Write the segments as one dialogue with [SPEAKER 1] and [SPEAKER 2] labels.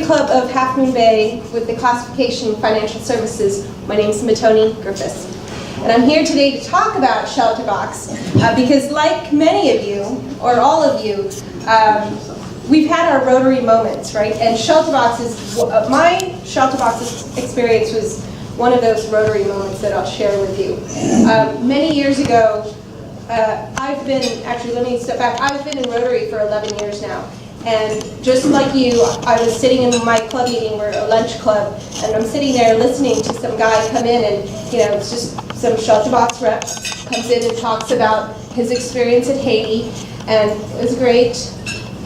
[SPEAKER 1] Rotary Club of Half Moon Bay with the classification Financial Services. My name is Mitone Griffiths. And I'm here today to talk about Shelterbox because like many of you, or all of you, we've had our Rotary moments, right? And Shelterbox is, my Shelterbox experience was one of those Rotary moments that I'll share with you. Many years ago, let me step back, I've been in Rotary for 11 years now. And just like you, I was sitting in my club meeting, we're a lunch club, and I'm sitting there listening to some guy come in and, it's just some Shelterbox rep comes in and talks about his experience at Haiti, and it was great,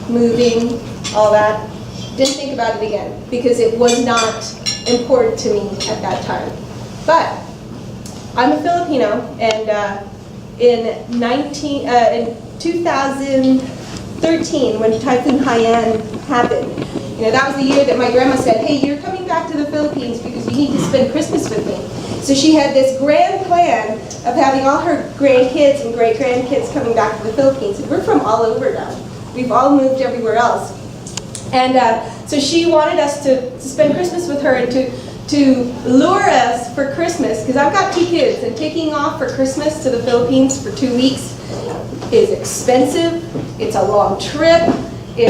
[SPEAKER 1] moving, all that. Didn't think about it again, because it was not important to me at that time. But I'm a Filipino, and in 2013, when Typhoon Haiyan happened, that was the year that my grandma said, hey, you're coming back to the Philippines because you need to spend Christmas with me. So she had this grand plan of having all her grandkids and great-grandkids coming back to the Philippines. And we're from all over now. We've all moved everywhere else. And so she wanted us to spend Christmas with her and to lure us for Christmas, because I've got 2 kids, and taking off for Christmas to the Philippines for 2 weeks is expensive. It's a long trip. 2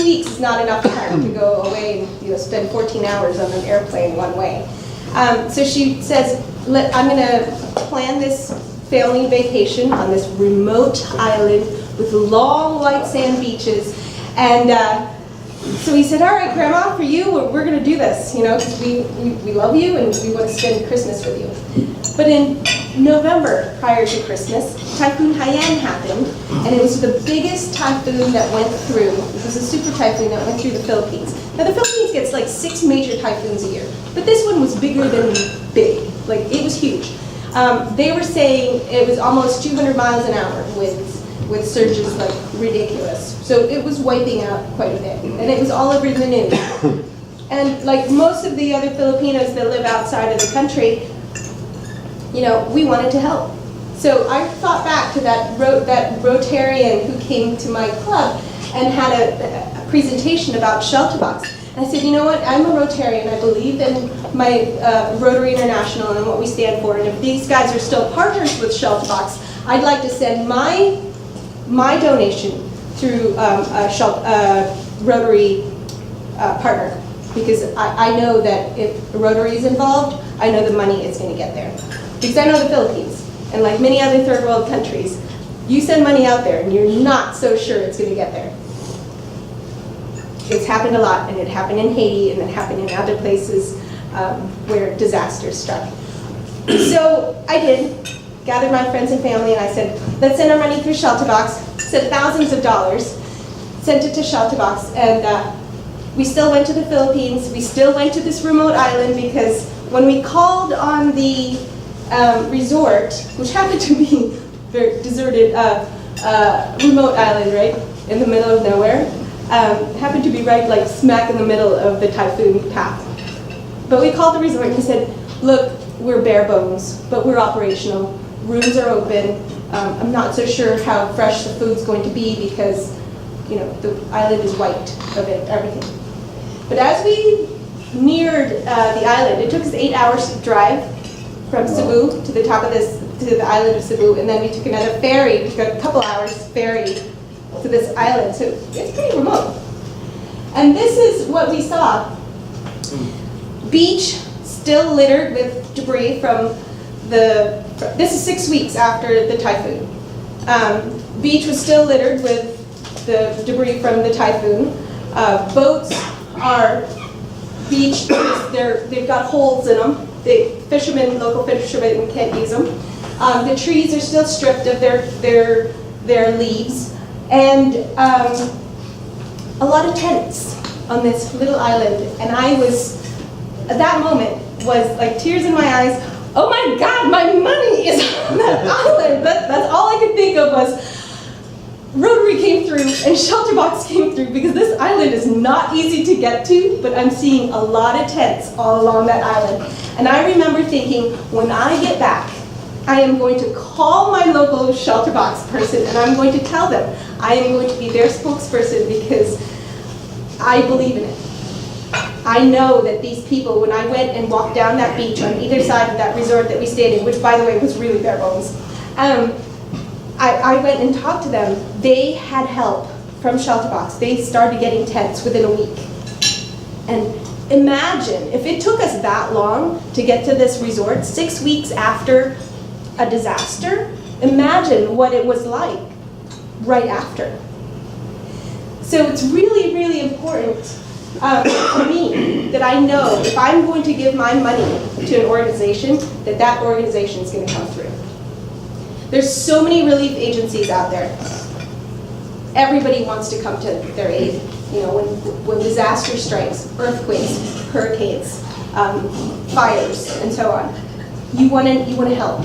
[SPEAKER 1] weeks is not enough time to go away and spend 14 hours on an airplane one way. So she says, I'm going to plan this family vacation on this remote island with long white sand beaches. And so we said, all right, Grandma, for you, we're going to do this, because we love you and we want to spend Christmas with you. But in November, prior to Christmas, Typhoon Haiyan happened, and it was the biggest typhoon that went through. It was a super typhoon that went through the Philippines. Now, the Philippines gets like 6 major typhoons a year, but this one was bigger than big. Like, it was huge. They were saying it was almost 200 miles an hour with surges like ridiculous. So it was wiping out quite a bit, and it was all over the news. And like most of the other Filipinos that live outside of the country, we wanted to help. So I thought back to that Rotarian who came to my club and had a presentation about Shelterbox. And I said, you know what, I'm a Rotarian, I believe in my Rotary International and what we stand for, and if these guys are still partners with Shelterbox, I'd like to send my donation through a Rotary partner, because I know that if Rotary is involved, I know the money is going to get there. Because I know the Philippines, and like many other third world countries, you send money out there and you're not so sure it's going to get there. It's happened a lot, and it happened in Haiti, and it happened in other places where disasters struck. So I did. Gathered my friends and family, and I said, let's send our money through Shelterbox. Sent thousands of dollars, sent it to Shelterbox, and we still went to the Philippines. We still went to this remote island, because when we called on the resort, which happened to be very deserted, remote island, right, in the middle of nowhere, happened to be right like smack in the middle of the typhoon path. But we called the resort and we said, look, we're bare bones, but we're operational. Rooms are open. I'm not so sure how fresh the food's going to be, because the island is wiped of everything. But as we neared the island, it took us 8 hours to drive from Cebu to the top of to the island of Cebu, and then we took another ferry. We got a couple hours ferry to this island, so it's pretty remote. And this is what we saw. Beach still littered with debris from this is 6 weeks after the typhoon. Beach was still littered with the debris from the typhoon. Boats are beached, they've got holes in them. Local fishermen can't use them. The trees are still stripped of their leaves. And a lot of tents on this little island. And at that moment, was like tears in my eyes. Oh my God, my money is on that island. That's all I could think of was Rotary came through and Shelterbox came through, because this island is not easy to get to, but I'm seeing a lot of tents all along that island. And I remember thinking, when I get back, I am going to call my local Shelterbox person and I'm going to tell them I am going to be their spokesperson, because I believe in it. I know that these people, when I went and walked down that beach on either side of that resort that we stayed in, which by the way was really bare bones, I went and talked to them. They had help from Shelterbox. They started getting tents within a week. And imagine, if it took us that long to get to this resort, 6 weeks after a disaster, imagine what it was like right after. So it's really, really important for me that I know if I'm going to give my money to an organization, that that organization is going to come through. There's so many relief agencies out there. Everybody wants to come to their aid. You know, when disaster strikes, earthquakes, hurricanes, fires, and so on. You want to help,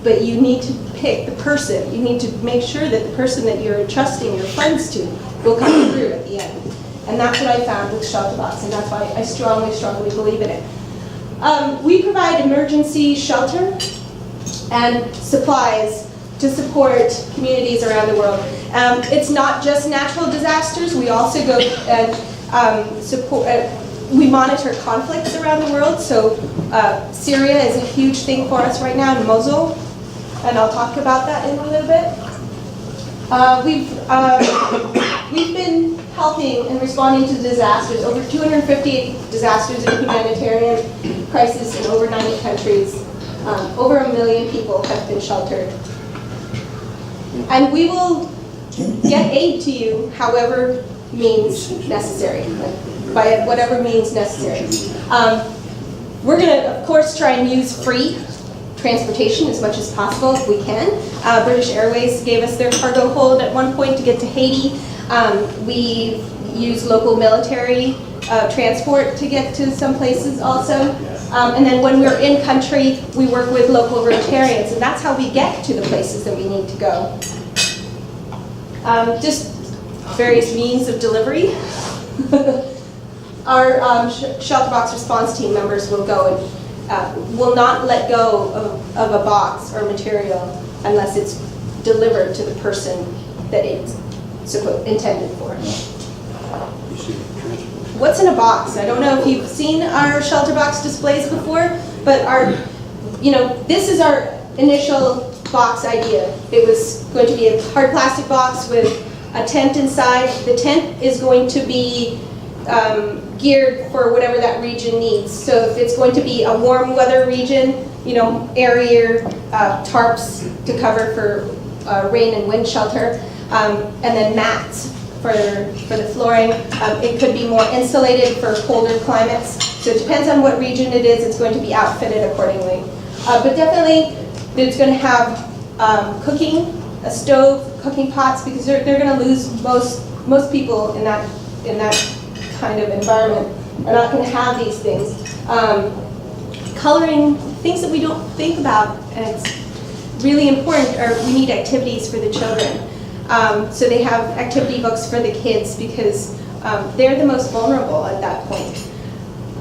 [SPEAKER 1] but you need to pick the person. You need to make sure that the person that you're entrusting your funds to will come through at the end. And that's what I found with Shelterbox, and that's why I strongly, strongly believe in it. We provide emergency shelter and supplies to support communities around the world. It's not just natural disasters. We also go and we monitor conflicts around the world. So Syria is a huge thing for us right now in Mosul, and I'll talk about that in a little bit. We've been helping and responding to disasters, over 250 disasters and humanitarian crises in over 90 countries. Over 1 million people have been sheltered. And we will get aid to you however means necessary, by whatever means necessary. We're going to, of course, try and use free transportation as much as possible if we can. British Airways gave us their cargo hold at one point to get to Haiti. We use local military transport to get to some places also. And then when we're in country, we work with local Rotarians, and that's how we get to the places that we need to go. Just various means of delivery. Our Shelterbox response team members will go and will not let go of a box or material unless it's delivered to the person that it's intended for. What's in a box? I don't know if you've seen our Shelterbox displays before, but this is our initial box idea. It was going to be a hard plastic box with a tent inside. The tent is going to be geared for whatever that region needs. So if it's going to be a warm weather region, airier tarps to cover for rain and wind shelter, and then mats for the flooring. It could be more insulated for colder climates. So it depends on what region it is. It's going to be outfitted accordingly. But definitely, it's going to have cooking, a stove, cooking pots, because they're going to lose most people in that kind of environment are not going to have these things. Coloring, things that we don't think about, and it's really important, we need activities for the children. So they have activity books for the kids because they're the most vulnerable at that point.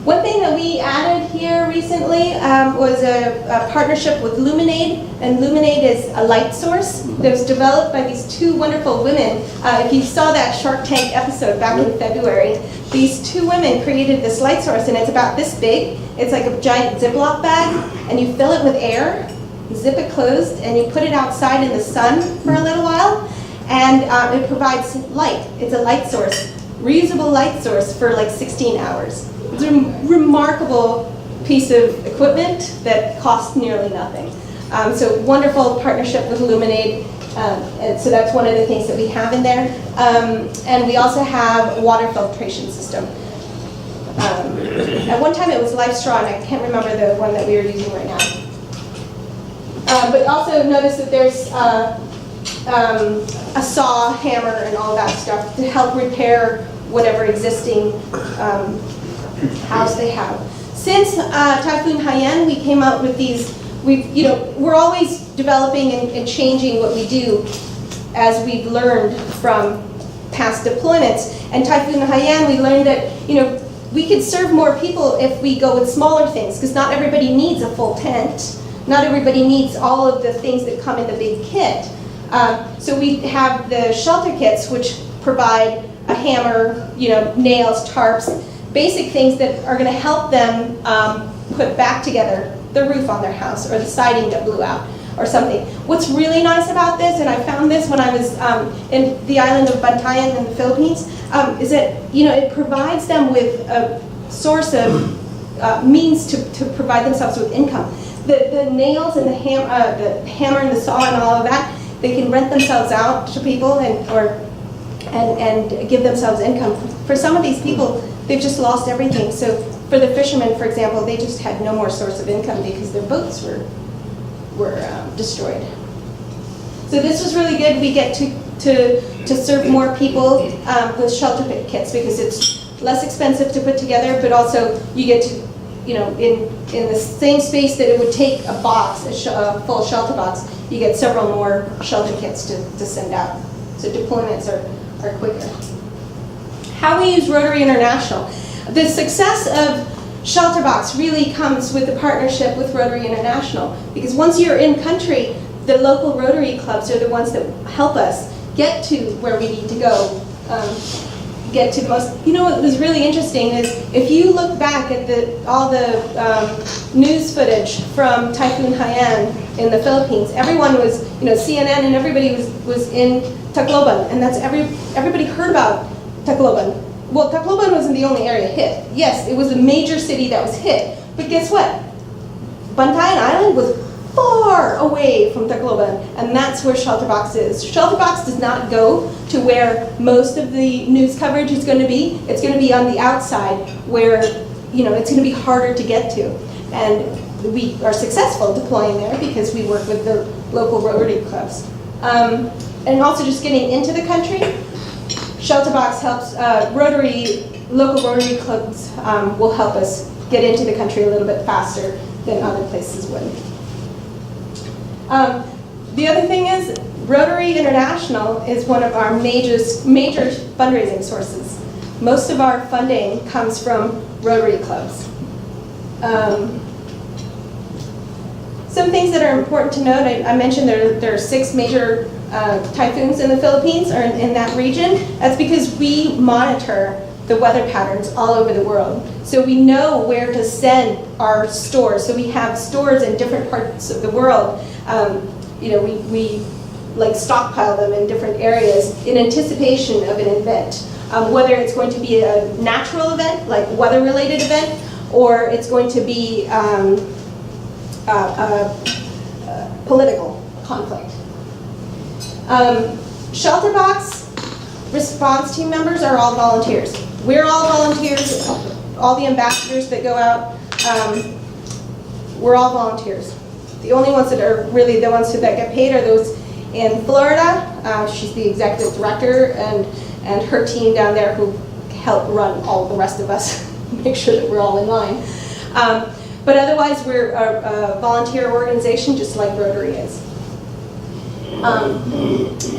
[SPEAKER 1] One thing that we added here recently was a partnership with Luminade, and Luminade is a light source that was developed by these two wonderful women. If you saw that Shark Tank episode back in February, these two women created this light source, and it's about this big. It's like a giant Ziploc bag, and you fill it with air, zip it closed, and you put it outside in the sun for a little while, and it provides light. It's a light source, reusable light source for like 16 hours. It's a remarkable piece of equipment that costs nearly nothing. So wonderful partnership with Luminade, and so that's one of the things that we have in there. And we also have a water filtration system. At one time it was LifeStraw, and I can't remember the one that we are using right now. But also notice that there's a saw, hammer, and all that stuff to help repair whatever existing house they have. Since Typhoon Haiyan, we came out with these. We're always developing and changing what we do as we've learned from past deployments. And Typhoon Haiyan, we learned that we could serve more people if we go with smaller things, because not everybody needs a full tent. Not everybody needs all of the things that come in the big kit. So we have the shelter kits, which provide a hammer, nails, tarps, basic things that are going to help them put back together the roof on their house or the siding that blew out or something. What's really nice about this, and I found this when I was in the island of Bantayan in the Philippines, is that it provides them with a source of means to provide themselves with income. The nails and the hammer and the saw and all of that, they can rent themselves out to people and give themselves income. For some of these people, they've just lost everything. So for the fishermen, for example, they just had no more source of income because their boats were destroyed. So this was really good. We get to serve more people with shelter kits because it's less expensive to put together, but also you get to, in the same space that it would take a box, a full shelter box, you get several more shelter kits to send out. So deployments are quicker. How we use Rotary International. The success of Shelterbox really comes with the partnership with Rotary International, because once you're in country, the local Rotary clubs are the ones that help us get to where we need to go, get to the most. What was really interesting is if you look back at all the news footage from Typhoon Haiyan in the Philippines, everyone was, CNN and everybody was in Tacloban, and that's everybody heard about Tacloban. Well, Tacloban wasn't the only area hit. Yes, it was a major city that was hit, but guess what? Bantayan Island was far away from Tacloban, and that's where Shelterbox is. Shelterbox does not go to where most of the news coverage is going to be. It's going to be on the outside where, it's going to be harder to get to. And we are successful deploying there because we work with the local Rotary clubs. And also just getting into the country, Shelterbox helps, local Rotary clubs will help us get into the country a little bit faster than other places would. The other thing is, Rotary International is one of our major fundraising sources. Most of our funding comes from Rotary clubs. Some things that are important to note, I mentioned there are 6 major typhoons in the Philippines, or in that region. That's because we monitor the weather patterns all over the world. So we know where to send our stores. So we have stores in different parts of the world. We like stockpile them in different areas in anticipation of an event. Whether it's going to be a natural event, like weather-related event, or it's going to be a political conflict. Shelterbox response team members are all volunteers. We're all volunteers. All the ambassadors that go out, we're all volunteers. The only ones that are really the ones that get paid are those in Florida. She's the executive director, and her team down there who help run all the rest of us, make sure that we're all in line. But otherwise, we're a volunteer organization just like Rotary is.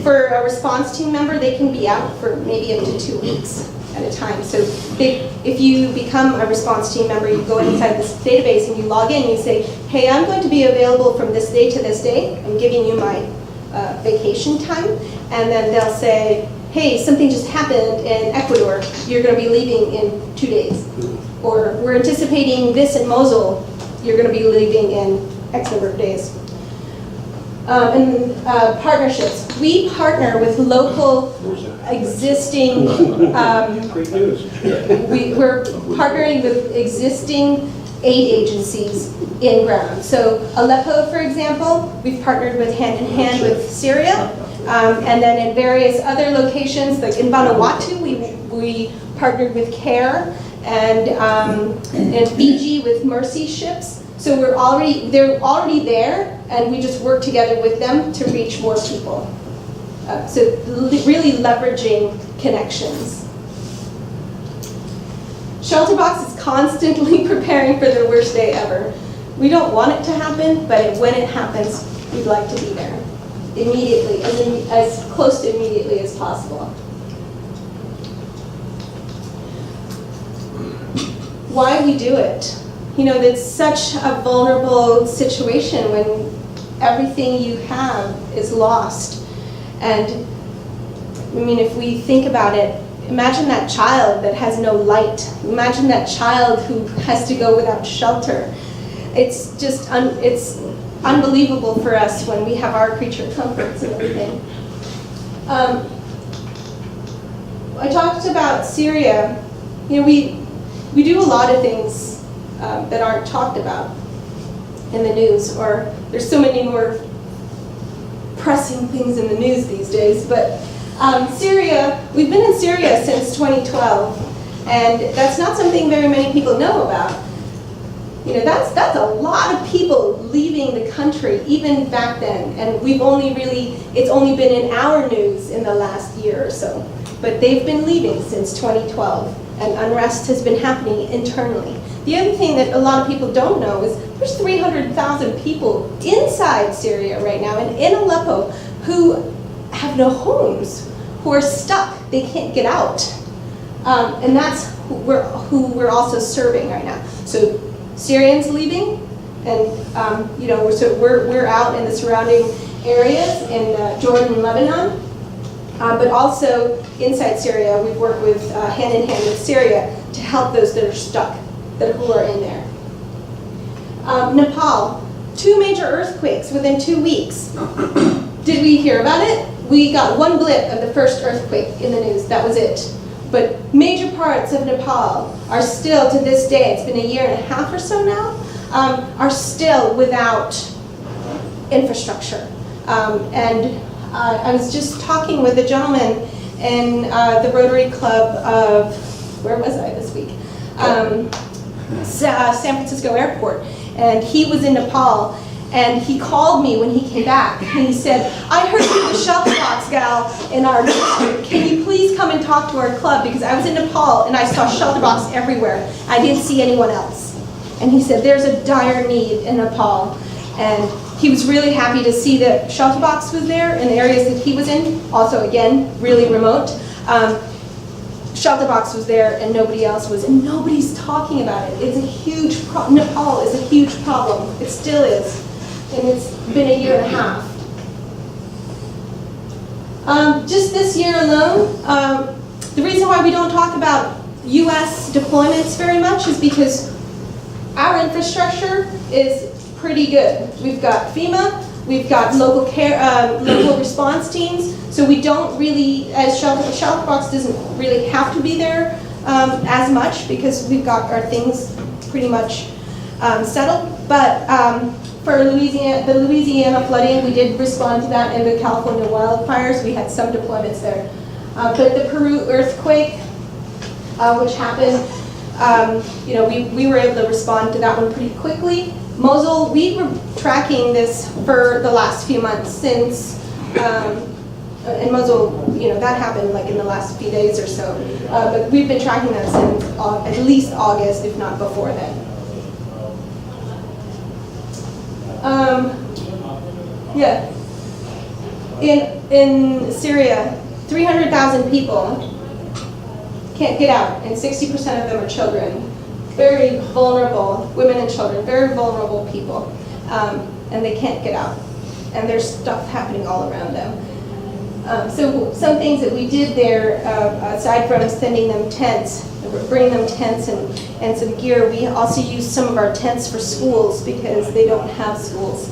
[SPEAKER 1] For a response team member, they can be out for maybe up to 2 weeks at a time. So if you become a response team member, you go inside this database and you log in and you say, hey, I'm going to be available from this day to this day. I'm giving you my vacation time. And then they'll say, hey, something just happened in Ecuador. You're going to be leaving in 2 days. Or we're anticipating this in Mosul. You're going to be leaving in X number of days. And partnerships. We partner with local existing, we're partnering with existing aid agencies in ground. So Aleppo, for example, we've partnered with hand in hand with Syria. And then in various other locations, like in Vanuatu, we partnered with CARE, and in Fiji with Mercy ships. So they're already there, and we just work together with them to reach more people. So really leveraging connections. Shelterbox is constantly preparing for the worst day ever. We don't want it to happen, but when it happens, we'd like to be there immediately, as close to immediately as possible. Why we do it? It's such a vulnerable situation when everything you have is lost. And I mean, if we think about it, imagine that child that has no light. Imagine that child who has to go without shelter. It's just, it's unbelievable for us when we have our creature comforts and everything. I talked about Syria. You know, we do a lot of things that aren't talked about in the news, or there's so many more pressing things in the news these days. But Syria, we've been in Syria since 2012, and that's not something very many people know about. You know, that's a lot of people leaving the country, even back then, and we've only really, it's only been in our news in the last year or so. But they've been leaving since 2012, and unrest has been happening internally. The other thing that a lot of people don't know is there's 300,000 people inside Syria right now, and in Aleppo, who have no homes, who are stuck, they can't get out. And that's who we're also serving right now. So Syrians leaving, and you know, so we're out in the surrounding areas in Jordan and Lebanon, but also inside Syria, we've worked with hand in hand with Syria to help those that are stuck, who are in there. Nepal, 2 major earthquakes within 2 weeks. Did we hear about it? We got one blip of the first earthquake in the news, that was it. But major parts of Nepal are still, to this day, it's been a year and a half or so now, are still without infrastructure. And I was just talking with a gentleman in the Rotary Club of, where was I this week? San Francisco Airport. And he was in Nepal, and he called me when he came back, and he said, I heard you're the Shelterbox gal in our district. Can you please come and talk to our club? Because I was in Nepal, and I saw Shelterbox everywhere. I didn't see anyone else. And he said, there's a dire need in Nepal. And he was really happy to see that Shelterbox was there in the areas that he was in. Also, again, really remote. Shelterbox was there and nobody else was, and nobody's talking about it. It's a huge problem. Nepal is a huge problem. It still is. And it's been a year and a half. Just this year alone, the reason why we don't talk about US deployments very much is because our infrastructure is pretty good. We've got FEMA, we've got local response teams, so we don't really, as Shelterbox doesn't really have to be there as much because we've got our things pretty much settled. But for the Louisiana flooding, we did respond to that, and the California wildfires, we had some deployments there. But the Peru earthquake, which happened, you know, we were able to respond to that one pretty quickly. Mosul, we were tracking this for the last few months since, in Mosul, you know, that happened like in the last few days or so. But we've been tracking that since at least August, if not before then. Yeah. In Syria, 300,000 people can't get out, and 60% of them are children. Very vulnerable, women and children, very vulnerable people, and they can't get out. And there's stuff happening all around them. So some things that we did there, aside from sending them tents, bringing them tents and some gear, we also used some of our tents for schools because they don't have schools.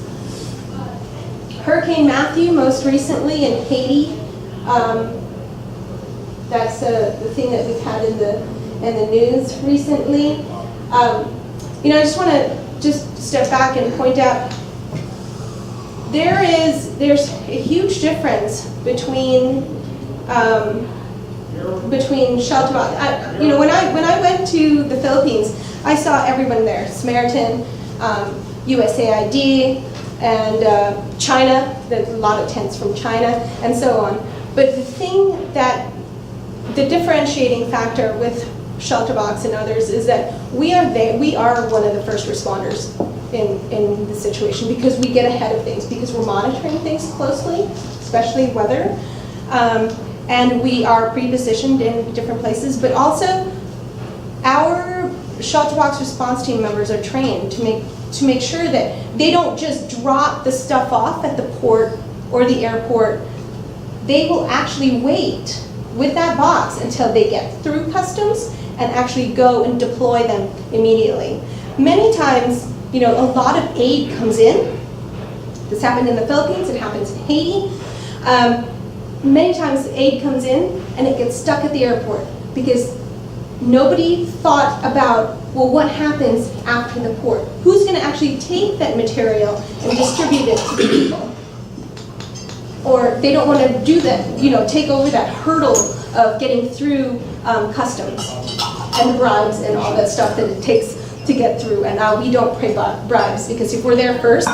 [SPEAKER 1] Hurricane Matthew, most recently in Haiti, that's the thing that we've had in the news recently. You know, I just want to just step back and point out there's a huge difference between Shelterbox. You know, when I went to the Philippines, I saw everyone there: Samaritan, USAID, and China. There's a lot of tents from China, and so on. But the thing that the differentiating factor with Shelterbox and others is that we are one of the first responders in the situation because we get ahead of things, because we're monitoring things closely, especially weather, and we are pre-positioned in different places, but also our Shelterbox response team members are trained to make sure that they don't just drop the stuff off at the port or the airport. They will actually wait with that box until they get through customs and actually go and deploy them immediately. Many times, a lot of aid comes in. This happened in the Philippines, it happens in Haiti. Many times aid comes in and it gets stuck at the airport because nobody thought about, well, what happens after the port? Who's going to actually take that material and distribute it to the people? Or they don't want to do that, take over that hurdle of getting through customs and bribes and all that stuff that it takes to get through. And we don't pay bribes, because if we're there first,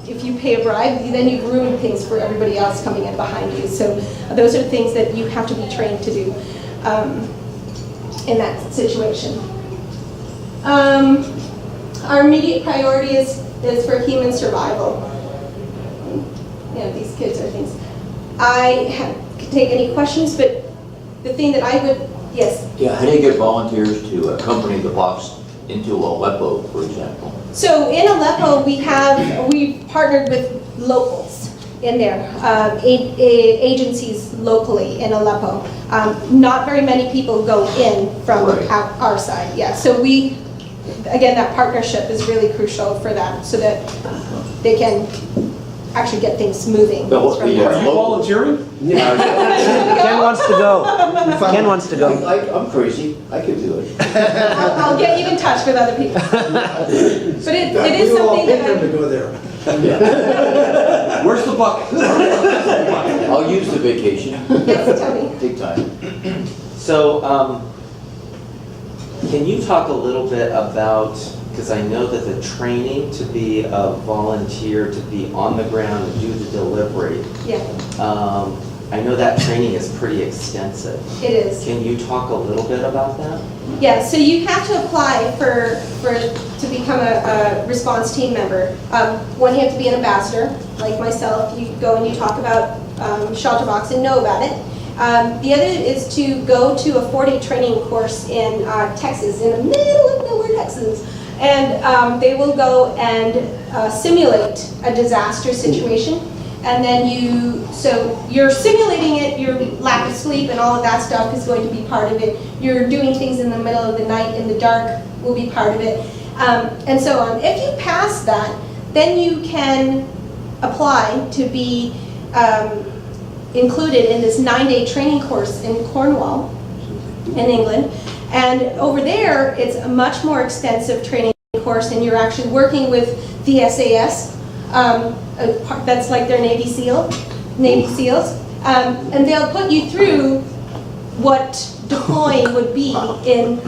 [SPEAKER 1] if you pay a bribe, then you've ruined things for everybody else coming in behind you. So those are things that you have to be trained to do in that situation. Our immediate priority is for human survival. These kids are things. I could take any questions, but the thing that I would, yes?
[SPEAKER 2] Yeah, how do you get volunteers to accompany the box into Aleppo, for example?
[SPEAKER 1] So in Aleppo, we've partnered with locals in there, agencies locally in Aleppo. Not very many people go in from our side, yeah. So again, that partnership is really crucial for that, so that they can actually get things moving.
[SPEAKER 2] Are you
[SPEAKER 3] volunteering?
[SPEAKER 2] Yeah.
[SPEAKER 4] Ken wants to go. Ken wants to go.
[SPEAKER 2] I'm crazy. I could do it.
[SPEAKER 1] I'll get you in touch with other people. But it is something that
[SPEAKER 3] to go there.
[SPEAKER 5] Where's the bucket?
[SPEAKER 2] I'll use the vacation.
[SPEAKER 1] Yes, tell me.
[SPEAKER 2] Big time.
[SPEAKER 6] So, can you talk a little bit about, because I know that the training to be a volunteer, to be on the ground and do the delivery,
[SPEAKER 1] Yeah,
[SPEAKER 6] I know that training is pretty extensive.
[SPEAKER 1] it is.
[SPEAKER 6] Can you talk a little bit about that?
[SPEAKER 1] Yeah, so you have to apply to become a response team member. One, you have to be an ambassador, like myself. You go and you talk about Shelterbox and know about it. The other is to go to a 4-day training course in Texas, in the middle of nowhere, Texas. And they will go and simulate a disaster situation. And then you're simulating it, your lack of sleep and all of that stuff is going to be part of it. You're doing things in the middle of the night, in the dark, will be part of it, and so on. If you pass that, then you can apply to be included in this 9-day training course in Cornwall, in England. And over there, it's a much more extensive training course, and you're actually working with the SAS. That's like their Navy SEALs, and they'll put you through what deploying would be in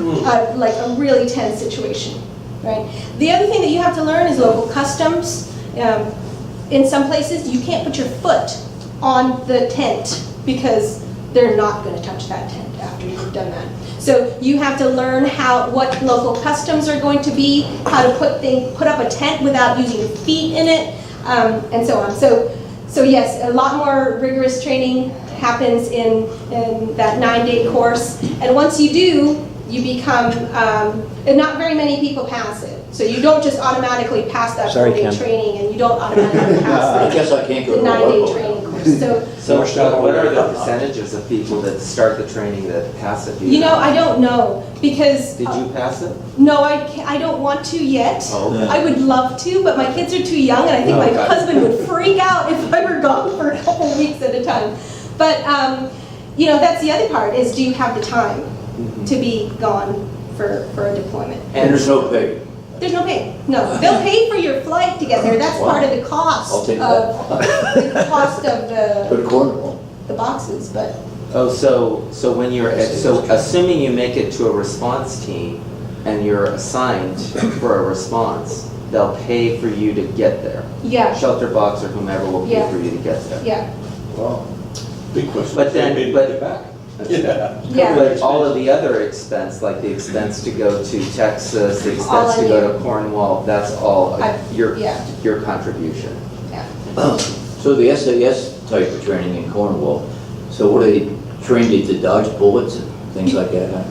[SPEAKER 1] like a really tense situation, right? The other thing that you have to learn is local customs. In some places, you can't put your foot on the tent because they're not going to touch that tent after you've done that. So you have to learn what local customs are going to be, how to put up a tent without using your feet in it, and so on. So yes, a lot more rigorous training happens in that 9-day course. And once you do, you become, and not very many people pass it. So you don't just automatically pass that 4-day training, and you don't automatically pass
[SPEAKER 2] I guess I can't go
[SPEAKER 1] the
[SPEAKER 2] to
[SPEAKER 1] 9-day
[SPEAKER 2] Aleppo.
[SPEAKER 1] training course.
[SPEAKER 6] So what are the percentages of people that start the training that pass it?
[SPEAKER 1] I don't know, because...
[SPEAKER 6] Did you pass it?
[SPEAKER 1] No, I don't want to yet.
[SPEAKER 6] Oh, okay.
[SPEAKER 1] I would love to, but my kids are too young, and I think my husband would freak out if I were gone for a couple of weeks at a time. But, that's the other part, is do you have the time to be gone for a deployment?
[SPEAKER 2] And there's no pay.
[SPEAKER 1] There's no pay. No, they'll pay for your flight to get there. That's part of the cost
[SPEAKER 2] I'll take
[SPEAKER 1] of the cost of
[SPEAKER 2] Go to Cornwall.
[SPEAKER 1] the boxes. But
[SPEAKER 6] So when assuming you make it to a response team and you're assigned for a response, they'll pay for you to get there.
[SPEAKER 1] yeah,
[SPEAKER 6] Shelterbox or whomever will pay for you to get there.
[SPEAKER 1] yeah,
[SPEAKER 3] Wow. Big question.
[SPEAKER 6] But then,
[SPEAKER 3] Get back. Yeah.
[SPEAKER 1] yeah.
[SPEAKER 6] But all of the other expense, like the expense to go to Texas, the
[SPEAKER 1] All
[SPEAKER 6] expense
[SPEAKER 1] on
[SPEAKER 6] to go
[SPEAKER 1] you.
[SPEAKER 6] to Cornwall, that's all your contribution.
[SPEAKER 2] So the SAS type of training in Cornwall, so what are they trained to dodge bullets and things like that?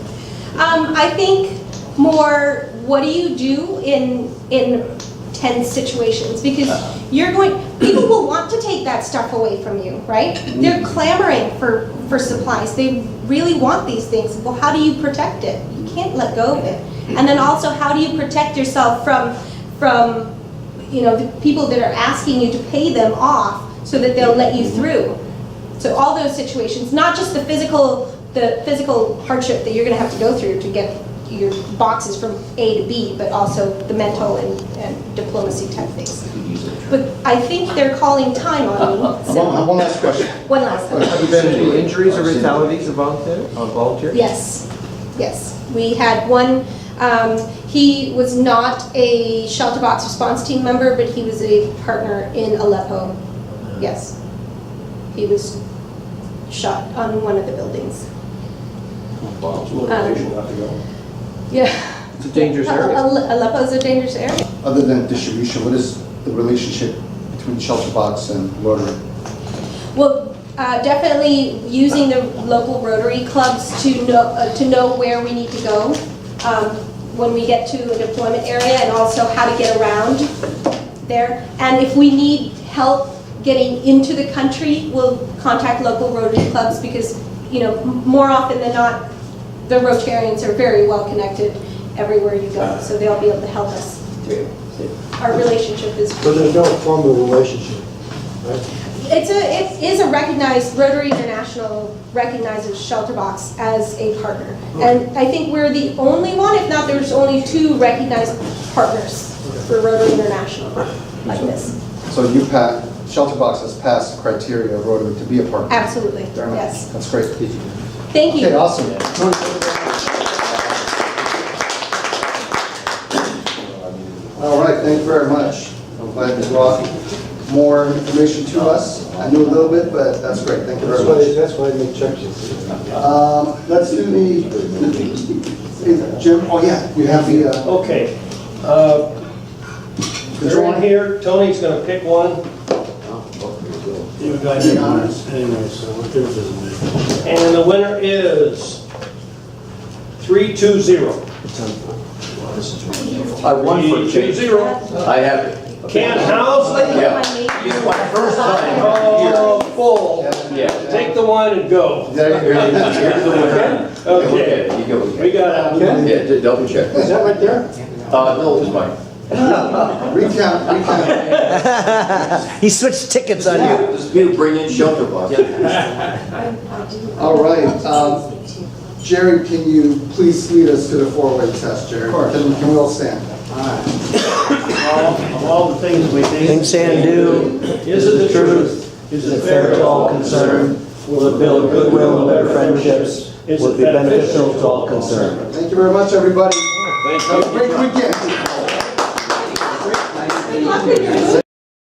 [SPEAKER 1] I think more, what do you do in tense situations, because people will want to take that stuff away from you, right? They're clamoring for supplies. They really want these things. Well, how do you protect it? You can't let go of it. And then also, how do you protect yourself from the people that are asking you to pay them off so that they'll let you through? So all those situations, not just the physical hardship that you're going to have to go through to get your boxes from A to B, but also the mental and diplomacy type things. But I think they're calling time on me. So
[SPEAKER 5] One last question.
[SPEAKER 1] one last one.
[SPEAKER 4] Have you been any injuries or fatalities of volunteers?
[SPEAKER 1] Yes. We had one. He was not a Shelterbox response team member, but he was a partner in Aleppo. Yes. He was shot on one of the buildings.
[SPEAKER 3] Wow, it's motivation not to go.
[SPEAKER 1] Yeah.
[SPEAKER 4] It's a dangerous area.
[SPEAKER 1] Aleppo's a dangerous area.
[SPEAKER 5] Other than distribution, what is the relationship between Shelterbox and Rotary?
[SPEAKER 1] Well, definitely using the local Rotary clubs to know where we need to go when we get to a deployment area, and also how to get around there. And if we need help getting into the country, we'll contact local Rotary clubs, because more often than not, the Rotarians are very well connected everywhere you go, so they'll be able to help us through. Our relationship is.
[SPEAKER 7] So there's no formal relationship, right?
[SPEAKER 1] It is a recognized, Rotary International recognizes Shelterbox as a partner. And I think we're the only one, if not there's only 2 recognized partners for Rotary International like this.
[SPEAKER 5] So Shelterbox has passed the criteria of Rotary to be a partner.
[SPEAKER 1] Absolutely,
[SPEAKER 5] Fair enough.
[SPEAKER 1] yes.
[SPEAKER 5] That's great.
[SPEAKER 1] Thank you.
[SPEAKER 5] Okay, awesome. All right, thank you very much. I'm glad you brought more information to us. I knew a little bit, but that's great. Thank you very much.
[SPEAKER 7] That's why I make checks.
[SPEAKER 5] Let's do the Jim. Oh yeah, you have the
[SPEAKER 8] Okay. They're in here. Tony's going to pick one.
[SPEAKER 7] You guys are honest anyway, so what difference does it make?
[SPEAKER 8] And the winner is 320.
[SPEAKER 2] I won for change.
[SPEAKER 8] 320.
[SPEAKER 2] I have it.
[SPEAKER 8] Ken Housley.
[SPEAKER 2] Yeah. It's my first time.
[SPEAKER 8] Oh, full.
[SPEAKER 2] Yeah.
[SPEAKER 8] Take the one and go.
[SPEAKER 5] there you
[SPEAKER 2] Here's the winner.
[SPEAKER 8] Okay.
[SPEAKER 2] You go.
[SPEAKER 8] We got it.
[SPEAKER 2] Yeah, double check.
[SPEAKER 7] Is that right there?
[SPEAKER 2] No, it's mine.
[SPEAKER 5] Recount.
[SPEAKER 4] He switched tickets on you.
[SPEAKER 2] This will bring in Shelterbox.
[SPEAKER 5] All right. Jerry, can you please lead us to the 4-way test, Jerry? Of course. Can we all stand?
[SPEAKER 7] Of all the things we
[SPEAKER 4] Think, say, and do.
[SPEAKER 8] Is it the truth?
[SPEAKER 7] is
[SPEAKER 4] Is it fair to all concerned? Will it build goodwill and better friendships? Will it be beneficial to all concerned?
[SPEAKER 5] Thank you very much, everybody.
[SPEAKER 8] Thank
[SPEAKER 5] Have a great weekend.
[SPEAKER 1] Good luck with your